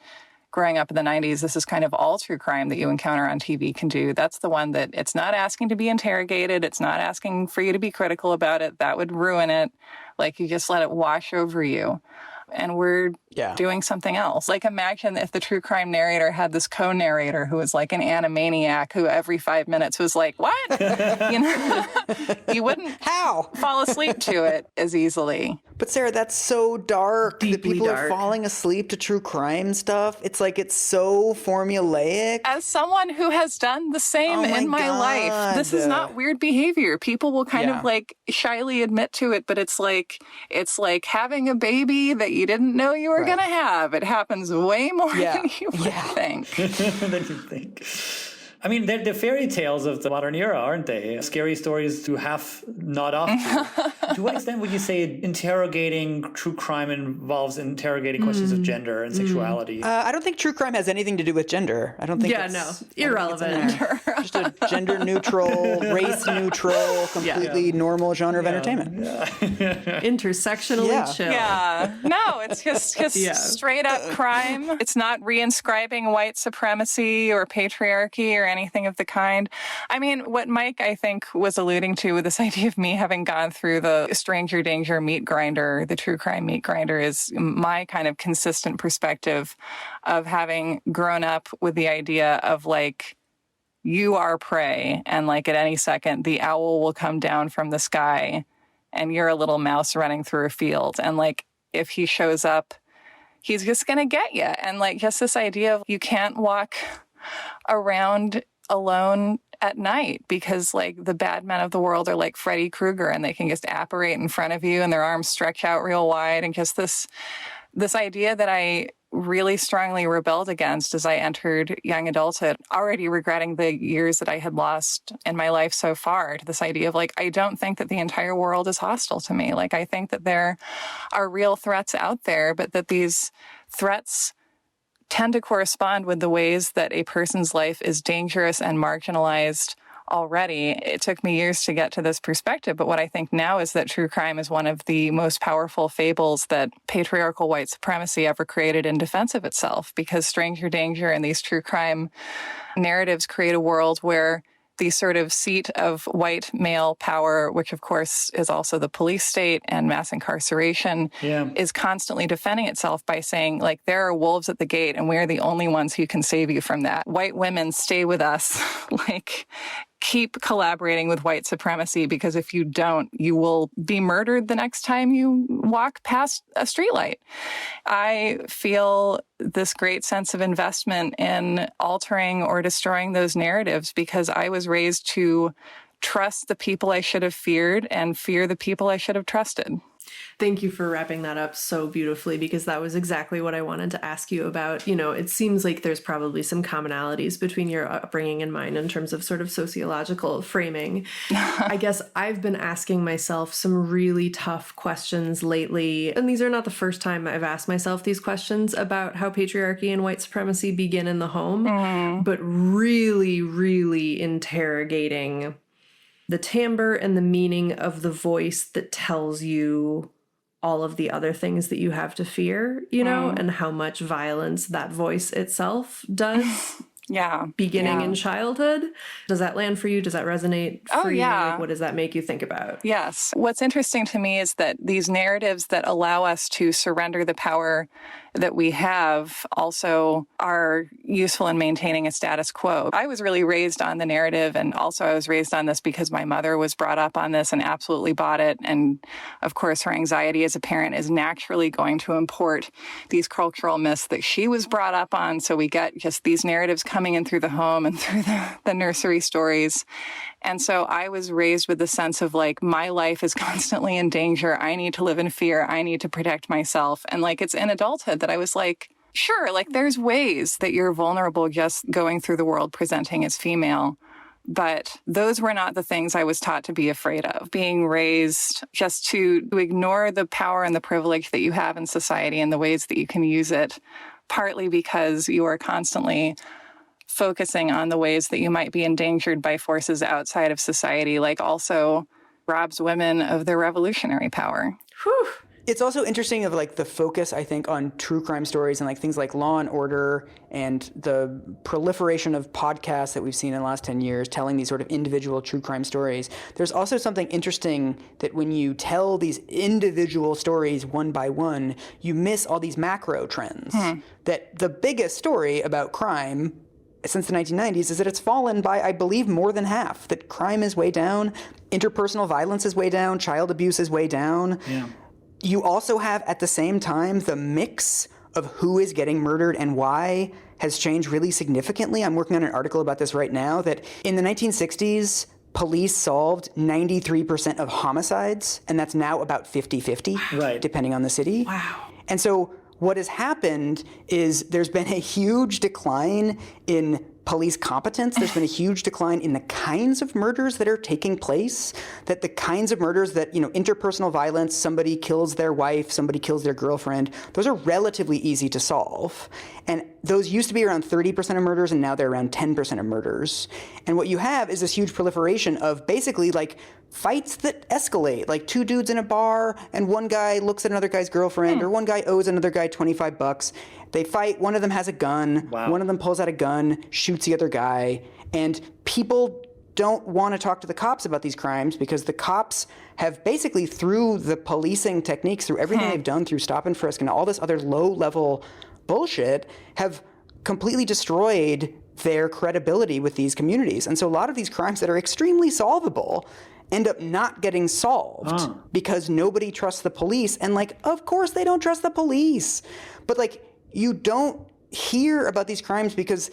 growing up in the 90s, this is kind of all true crime that you encounter on TV can do. That's the one that it's not asking to be interrogated. It's not asking for you to be critical about it. That would ruin it. Like you just let it wash over you. And we're doing something else. Like imagine if the true crime narrator had this co-narrator who was like an animaniac who every 5 minutes was like, what? You know, you wouldn't fall asleep to it as easily. But Sarah, that's so dark. Deeply that people dark. are falling asleep to true crime stuff. It's like it's so formulaic. As someone who has done the same in my life, this is not weird behavior. People will kind of like shyly admit to it, but it's like having a baby that you didn't know you were going to have. It happens way more than you would think. Than you think. I mean, they're the fairy tales of the modern era, aren't they? Scary stories to half nod off to. To what extent would you say interrogating true crime involves interrogating questions of gender and sexuality? I don't think true crime has anything to do with gender. I don't think Irrelevant. Just a gender neutral, race neutral, completely normal genre of entertainment. Intersectionally chill. Yeah. No, it's just straight up crime. It's not reinscribing white supremacy or patriarchy or anything of the kind. I mean, what Mike, I think, was alluding to with this idea of me having gone through the stranger danger meat grinder, the true crime meat grinder, is my kind of consistent perspective of having grown up with the idea of like, you are prey, and like at any second, the owl will come down from the sky and you're a little mouse running through a field. And like, if he shows up, he's just going to get you. And like, just this idea of you can't walk around alone at night because like the bad men of the world are like Freddy Krueger and they can just apparate in front of you and their arms stretch out real wide. And just this idea that I really strongly rebelled against as I entered young adulthood, already regretting the years that I had lost in my life so far, to this idea of like, I don't think that the entire world is hostile to me. Like, I think that there are real threats out there, but that these threats tend to correspond with the ways that a person's life is dangerous and marginalized already. It took me years to get to this perspective, but what I think now is that true crime is one of the most powerful fables that patriarchal white supremacy ever created in defense of itself, because stranger danger and these true crime narratives create a world where the sort of seat of white male power, which of course is also the police state and mass incarceration, is constantly defending itself by saying, like, there are wolves at the gate and we're the only ones who can save you from that. White women, stay with us. Like, keep collaborating with white supremacy, because if you don't, you will be murdered the next time you walk past a streetlight. I feel this great sense of investment in altering or destroying those narratives because I was raised to trust the people I should have feared and fear the people I should have trusted. Thank you for wrapping that up so beautifully, because that was exactly what I wanted to ask you about. You know, it seems like there's probably some commonalities between your upbringing and mine in terms of sort of sociological framing. I guess I've been asking myself some really tough questions lately, and these are not the first time I've asked myself these questions about how patriarchy and white supremacy begin in the home, but really, really interrogating the timbre and the meaning of the voice that tells you all of the other things that you have to fear, you know, and how much violence that voice itself does. Beginning in childhood. Does that land for you? Does that resonate for you? Like, what does that make you think about? Yes. What's interesting to me is that these narratives that allow us to surrender the power that we have also are useful in maintaining a status quo. I was really raised on the narrative, and also I was raised on this because my mother was brought up on this and absolutely bought it. And of course, her anxiety as a parent is naturally going to import these cultural myths that she was brought up on. So we get just these narratives coming in through the home and through the nursery stories. And so I was raised with the sense of like, my life is constantly in danger. I need to live in fear. I need to protect myself. And like, it's in adulthood that I was like, sure, like there's ways that you're vulnerable just going through the world presenting as female. But those were not the things I was taught to be afraid of. Being raised just to ignore the power and the privilege that you have in society and the ways that you can use it, partly because you are constantly focusing on the ways that you might be endangered by forces outside of society, like also robs women of their revolutionary power. Whew. It's also interesting of like the focus, I think, on true crime stories and like things like Law and Order and the proliferation of podcasts that we've seen in the last 10 years telling these sort of individual true crime stories. There's also something interesting that when you tell these individual stories one by one, you miss all these macro trends. That the biggest story about crime since the 1990s is that it's fallen by, I believe, more than half. That crime is way down, interpersonal violence is way down, child abuse is way down. you also have at the same time the mix of who is getting murdered and why has changed really significantly. I'm working on an article about this right now, that in the 1960s, police solved 93% of homicides, and that's now about 50-50, right, depending on the city. Wow. And so what has happened is there's been a huge decline in police competence. There's been a huge decline in the kinds of murders that are taking place, that the kinds of murders that, interpersonal violence, somebody kills their wife, somebody kills their girlfriend, those are relatively easy to solve. And those used to be around 30% of murders, and now they're around 10% of murders. And what you have is this huge proliferation of basically like fights that escalate, like two dudes in a bar and one guy looks at another guy's girlfriend, or one guy owes another guy $25. They fight, one of them has a gun, one of them pulls out a gun, shoots the other guy, and people don't want to talk to the cops about these crimes because the cops have basically, through the policing techniques, through everything they've done, through stop and frisk and all this other low-level bullshit, have completely destroyed their credibility with these communities. And so a lot of these crimes that are extremely solvable end up not getting solved because nobody trusts the police. And of course they don't trust the police. But you don't hear about these crimes because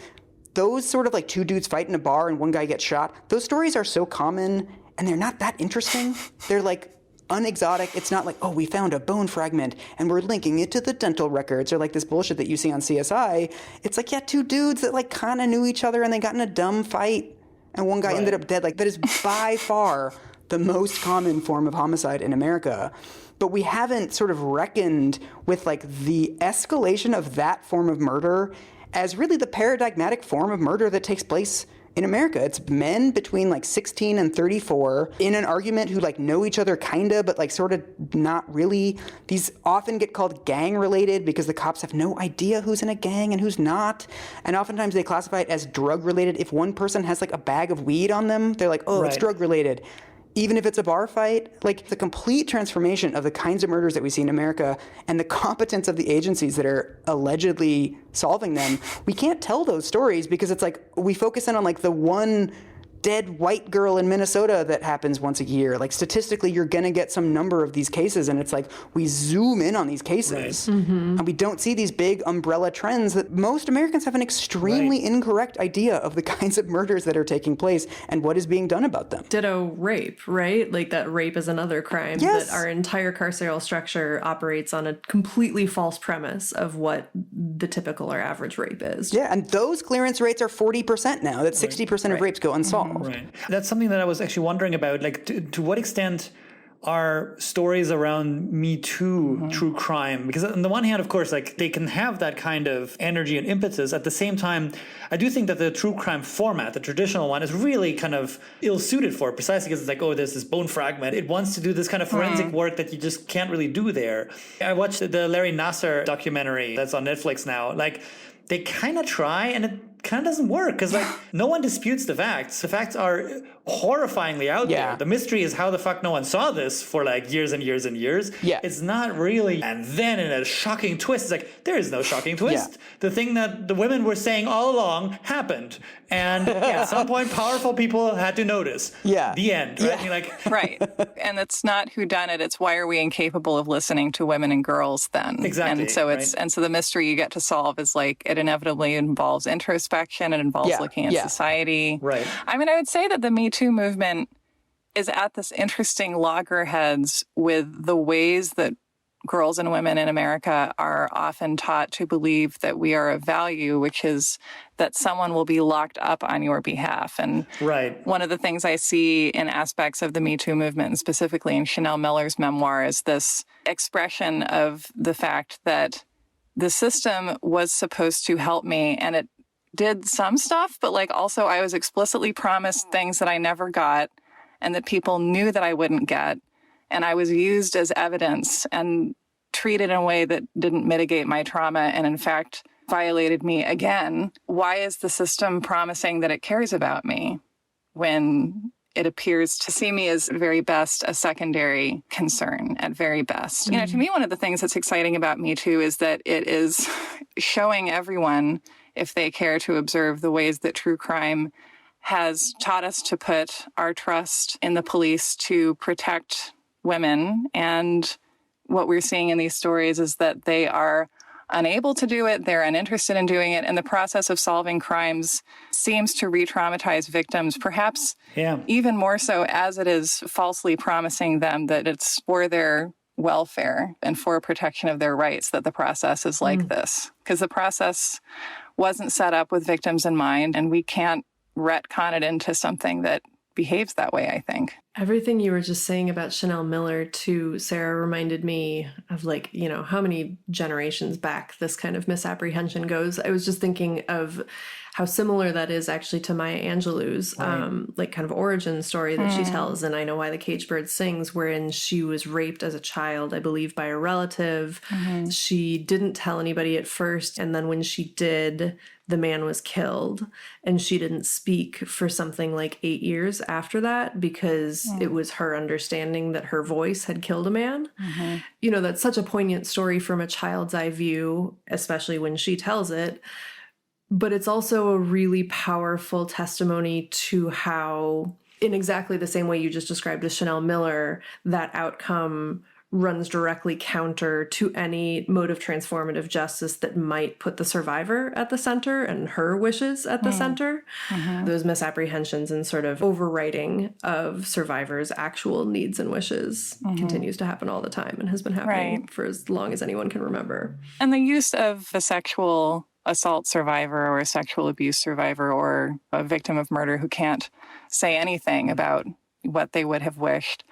those sort of two dudes fight in a bar and one guy gets shot, those stories are so common and they're not that interesting. They're unexotic. It's not oh, we found a bone fragment and we're linking it to the dental records, or this bullshit that you see on CSI. It's yeah, two dudes that kind of knew each other and they got in a dumb fight and one guy ended up dead. That is by far the most common form of homicide in America. But we haven't sort of reckoned with the escalation of that form of murder as really the paradigmatic form of murder that takes place in America. It's men between 16 and 34 in an argument who know each other kinda, but sort of not really. These often get called gang related because the cops have no idea who's in a gang and who's not. And oftentimes they classify it as drug related. If one person has a bag of weed on them, they're it's drug related. Even if it's a bar fight, the complete transformation of the kinds of murders that we see in America and the competence of the agencies that are allegedly solving them, we can't tell those stories because it's we focus in on the one dead white girl in Minnesota that happens once a year. Statistically, you're going to get some number of these cases, and it's we zoom in on these cases, and we don't see these big umbrella trends that most Americans have an extremely incorrect idea of the kinds of murders that are taking place and what is being done about them. Ditto rape, right? That rape is another crime that our entire carceral structure operates on a completely false premise of what the typical or average rape is. Yeah, and those clearance rates are 40% now. That 60% of rapes go unsolved. Right. That's something that I was actually wondering about. To what extent are stories around Me Too true crime? Because on the one hand, of course, they can have that kind of energy and impetus. At the same time, I do think that the true crime format, the traditional one, is really kind of ill-suited for it, precisely because it's oh, there's this bone fragment. It wants to do this kind of forensic work that you just can't really do there. I watched the Larry Nassar documentary that's on Netflix now. They kind of try, and it kind of doesn't work because no one disputes the facts. The facts are horrifyingly out there. The mystery is how the fuck no one saw this for years and years and years. It's not really. And then in a shocking twist, it's there is no shocking twist. The thing that the women were saying all along happened. And at some point, powerful people had to notice. The end. Right? Right. And it's not whodunit. It's why are we incapable of listening to women and girls then? Exactly. And so and so the mystery you get to solve is it inevitably involves introspection. It involves looking at society. Right. I mean, I would say that the Me Too movement is at this interesting loggerheads with the ways that girls and women in America are often taught to believe that we are of value, which is that someone will be locked up on your behalf. And one of the things I see in aspects of the Me Too movement, and specifically in Chanel Miller's memoir, is this expression of the fact that the system was supposed to help me, and it did some stuff, but also I was explicitly promised things that I never got and that people knew that I wouldn't get. And I was used as evidence and treated in a way that didn't mitigate my trauma and in fact violated me again. Why is the system promising that it cares about me when it appears to see me as very best a secondary concern at very best? You know, to me, one of the things that's exciting about Me Too is that it is showing everyone, if they care to observe, the ways that true crime has taught us to put our trust in the police to protect women and what we're seeing in these stories is that they are unable to do it, they're uninterested in doing it, and the process of solving crimes seems to re-traumatize victims, perhaps even more so as it is falsely promising them that it's for their welfare and for protection of their rights that the process is like this. Because the process wasn't set up with victims in mind, and we can't retcon it into something that behaves that way, I think. Everything you were just saying about Chanel Miller too, Sarah, reminded me of how many generations back this kind of misapprehension goes. I was just thinking of how similar that is actually to Maya Angelou's kind of origin story that she tells, and I Know Why the Caged Bird Sings, wherein she was raped as a child, I believe, by a relative. She didn't tell anybody at first, and then when she did, the man was killed, and she didn't speak for something like 8 years after that because it was her understanding that her voice had killed a man. That's such a poignant story from a child's eye view, especially when she tells it. But it's also a really powerful testimony to how, in exactly the same way you just described with Chanel Miller, that outcome runs directly counter to any mode of transformative justice that might put the survivor at the center and her wishes at the center. Those misapprehensions and sort of overwriting of survivors' actual needs and wishes continues to happen all the time and has been happening for as long as anyone can remember. And the use of a sexual assault survivor or a sexual abuse survivor or a victim of murder who can't say anything about what they would have wished.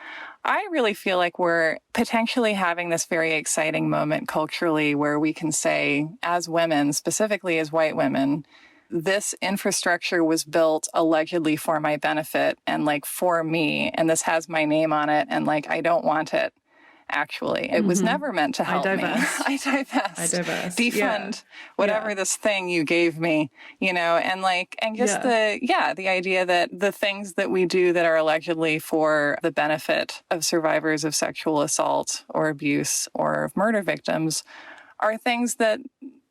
I really feel like we're potentially having this very exciting moment culturally where we can say, as women, specifically as white women, this infrastructure was built allegedly for my benefit and for me, and this has my name on it, and I don't want it. Actually, it was never meant to help me. I divest. Defund whatever this thing you gave me, and just the idea that the things that we do that are allegedly for the benefit of survivors of sexual assault or abuse or of murder victims are things that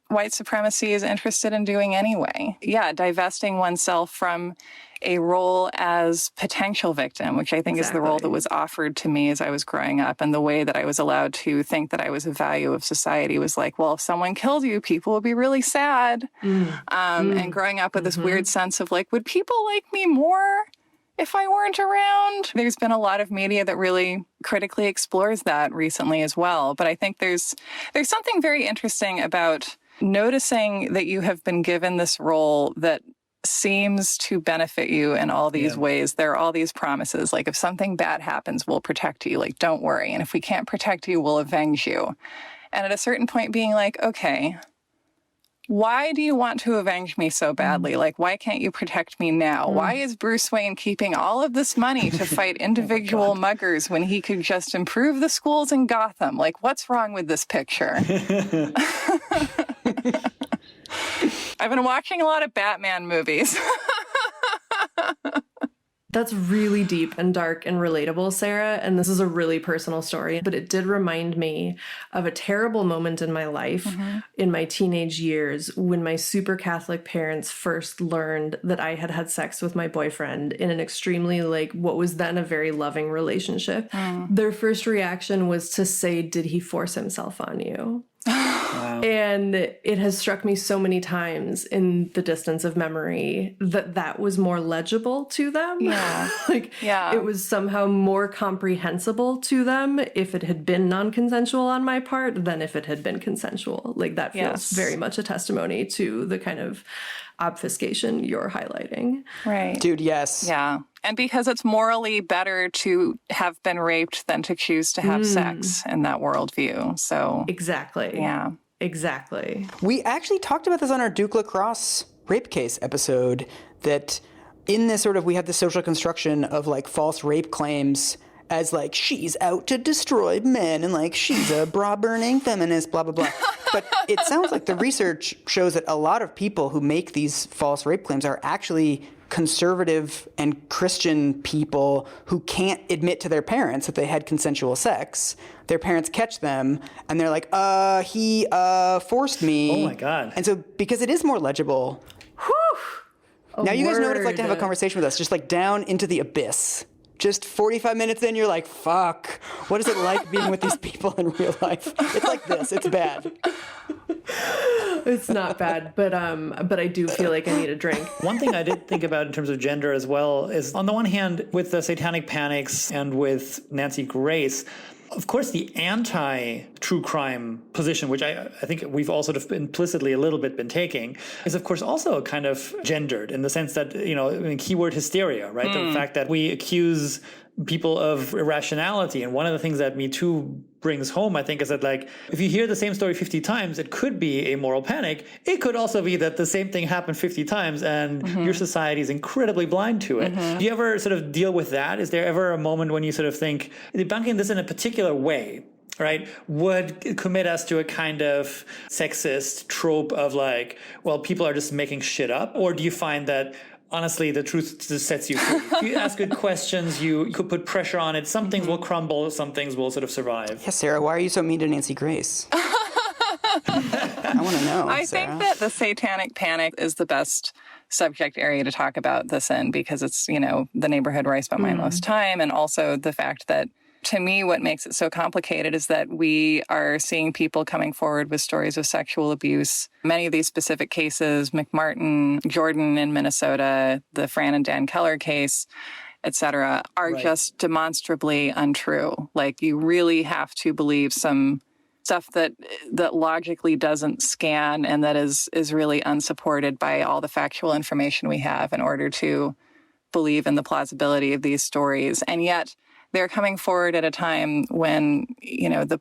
white supremacy is interested in doing anyway. Divesting oneself from a role as potential victim, which I think is the role that was offered to me as I was growing up, and the way that I was allowed to think that I was a value of society was well, if someone killed you, people would be really sad. And growing up with this weird sense of would people like me more if I weren't around? There's been a lot of media that really critically explores that recently as well. But I think there's something very interesting about noticing that you have been given this role that seems to benefit you in all these ways. There are all these promises, if something bad happens, we'll protect you, don't worry. And if we can't protect you, we'll avenge you. And at a certain point being okay, why do you want to avenge me so badly? Why can't you protect me now? Why is Bruce Wayne keeping all of this money to fight individual muggers when he could just improve the schools in Gotham? What's wrong with this picture? I've been watching a lot of Batman movies. That's really deep and dark and relatable, Sarah, and this is a really personal story, but it did remind me of a terrible moment in my life in my teenage years when my super Catholic parents first learned that I had had sex with my boyfriend in an extremely, what was then a very loving relationship. Their first reaction was to say, "Did he force himself on you?" Wow. And it has struck me so many times in the distance of memory that was more legible to them. It was somehow more comprehensible to them if it had been non-consensual on my part than if it had been consensual. That feels very much a testimony to the kind of obfuscation you're highlighting. Right. Dude, yes. Yeah. And because it's morally better to have been raped than to choose to have sex in that worldview. So exactly. Yeah. Exactly. We actually talked about this on our Duke Lacrosse rape case episode, that in this we have the social construction of false rape claims as she's out to destroy men and she's a bra-burning feminist, blah, blah, blah. But it sounds like the research shows that a lot of people who make these false rape claims are actually conservative and Christian people who can't admit to their parents that they had consensual sex. Their parents catch them and they're he forced me. Oh my God. And so because it is more legible. Now you guys know what it's like to have a conversation with us, just down into the abyss. just 45 minutes in, you're like, fuck, what is it like being with these people in real life? It's like this. It's bad. It's not bad, but I do feel like I need a drink. One thing I did think about in terms of gender as well is, on the one hand, with the satanic panics and with Nancy Grace, of course, the anti-true crime position, which I think we've all sort of implicitly a little bit been taking, is of course also kind of gendered in the sense that, keyword hysteria, right? The fact that we accuse people of irrationality. And one of the things that Me Too brings home, I think, is that, like, if you hear the same story 50 times, it could be a moral panic. It could also be that the same thing happened 50 times and your society is incredibly blind to it. Do you ever sort of deal with that? Is there ever a moment when you sort of think, debunking this in a particular way, right, would commit us to a kind of sexist trope of like, well, people are just making shit up? Or do you find that honestly, the truth just sets you free? If you ask good questions, you could put pressure on it. Some things will crumble, some things will sort of survive. Yeah, Sarah, why are you so mean to Nancy Grace? I want to know, I Sarah. think that the satanic panic is the best subject area to talk about this in, because it's, the neighborhood where I spend my most time, and also the fact that, to me, what makes it so complicated is that we are seeing people coming forward with stories of sexual abuse. Many of these specific cases, McMartin, Jordan in Minnesota, the Fran and Dan Keller case, et cetera, are just demonstrably untrue. Like, you really have to believe some stuff that logically doesn't scan and that is really unsupported by all the factual information we have in order to believe in the plausibility of these stories. And yet, they're coming forward at a time when, the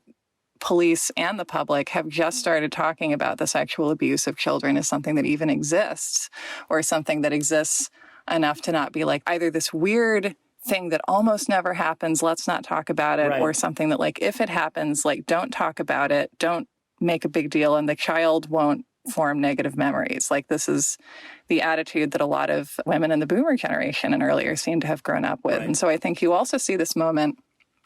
police and the public have just started talking about the sexual abuse of children as something that even exists, or something that exists enough to not be like either this weird thing that almost never happens, let's not talk about it, or something that, like, if it happens, like, don't talk about it, don't make a big deal, and the child won't form negative memories. Like, this is the attitude that a lot of women in the boomer generation and earlier seem to have grown up with. And so I think you also see this moment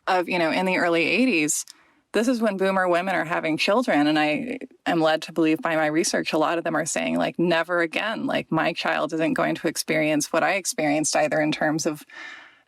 of, in the early 80s, this is when boomer women are having children. And I am led to believe by my research, a lot of them are saying, like, never again, like, my child isn't going to experience what I experienced, either in terms of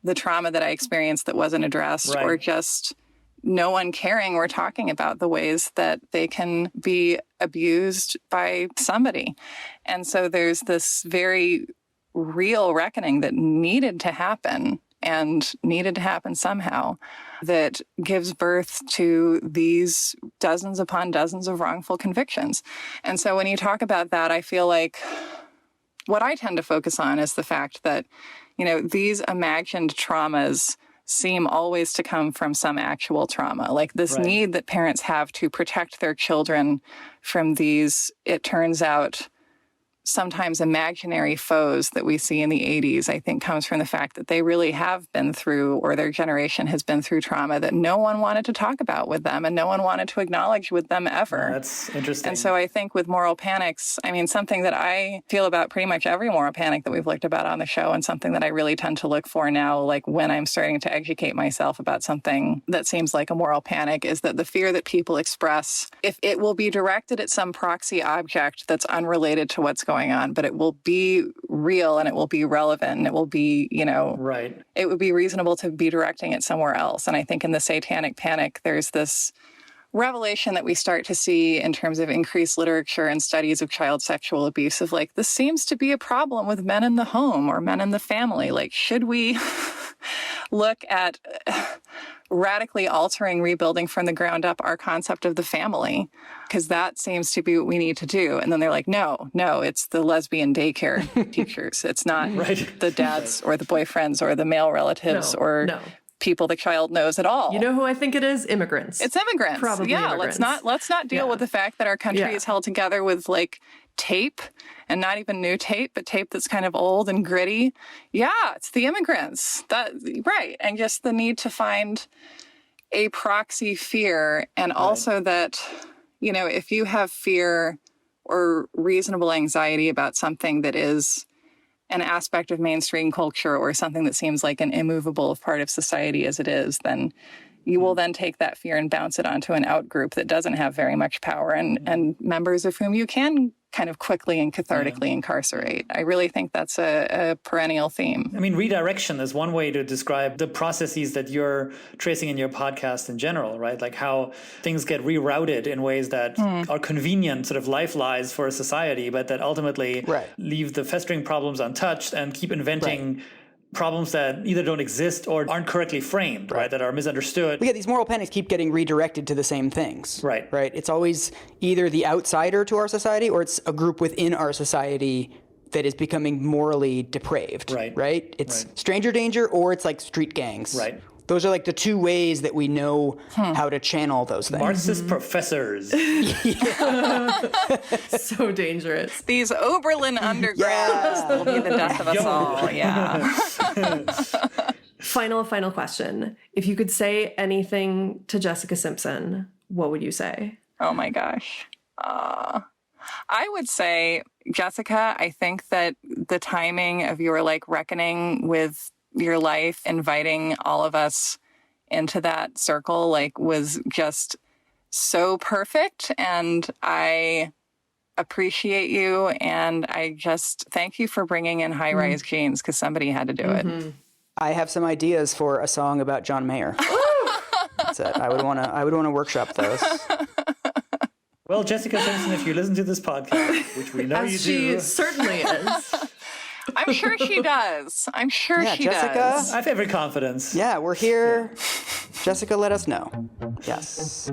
the trauma that I experienced that wasn't addressed, or just no one caring or talking about the ways that they can be abused by somebody. And so there's this very real reckoning that needed to happen, and needed to happen somehow, that gives birth to these dozens upon dozens of wrongful convictions. And so when you talk about that, I feel like what I tend to focus on is the fact that, these imagined traumas seem always to come from some actual trauma, like this need that parents have to protect their children from these, it turns out, sometimes imaginary foes that we see in the 80s, I think comes from the fact that they really have been through, or their generation has been through, trauma that no one wanted to talk about with them and no one wanted to acknowledge with them ever. That's interesting. And so I think with moral panics, something that I feel about pretty much every moral panic that we've looked about on the show, and something that I really tend to look for now, like when I'm starting to educate myself about something that seems like a moral panic, is that the fear that people express, if it will be directed at some proxy object that's unrelated to what's going on, but it will be real and it will be relevant and it will be, it would be reasonable to be directing it somewhere else. And I think in the satanic panic, there's this revelation that we start to see in terms of increased literature and studies of child sexual abuse, of like, this seems to be a problem with men in the home or men in the family. Like, should we look at radically altering, rebuilding from the ground up our concept of the family? Because that seems to be what we need to do. And then they're like, no, it's the lesbian daycare teachers. It's not the dads or the boyfriends or the male relatives or people the child knows at all. You know who I think it is? Immigrants. It's immigrants. Probably immigrants. Let's not deal with the fact that our country is held together with like tape, and not even new tape, but tape that's kind of old and gritty. Yeah, it's the immigrants. And just the need to find a proxy fear, and also that, if you have fear or reasonable anxiety about something that is an aspect of mainstream culture, or something that seems like an immovable part of society as it is, then you will then take that fear and bounce it onto an out group that doesn't have very much power, and members of whom you can kind of quickly and cathartically incarcerate. I really think that's a perennial theme. I mean, redirection is one way to describe the processes that you're tracing in your podcast in general, right? Like how things get rerouted in ways that are convenient sort of life lies for a society, but that ultimately leave the festering problems untouched and keep inventing problems that either don't exist or aren't correctly framed, right? That are misunderstood. Yeah, these moral panics keep getting redirected to the same things. Right. Right. It's always either the outsider to our society or it's a group within our society that is becoming morally depraved. Right. Right? It's stranger danger or it's like street gangs. Right. Those are like the two ways that we know how to channel those things. Marxist professors. So dangerous. These Oberlin undergrads will be the death of us all. Yeah. Final question. If you could say anything to Jessica Simpson, what would you say? Oh my gosh. I would say, Jessica, I think that the timing of your like reckoning with your life, inviting all of us into that circle, like was just so perfect. And I appreciate you. And I just thank you for bringing in high-rise jeans because somebody had to do it. I have some ideas for a song about John Mayer. That's it. I would want to workshop those. Well, Jessica Simpson, if you listen to this podcast, which we know As you she do. certainly is. I'm sure she does. I'm sure she Jessica, does. I have every confidence. Yeah, we're here. Jessica, let us know. Yes.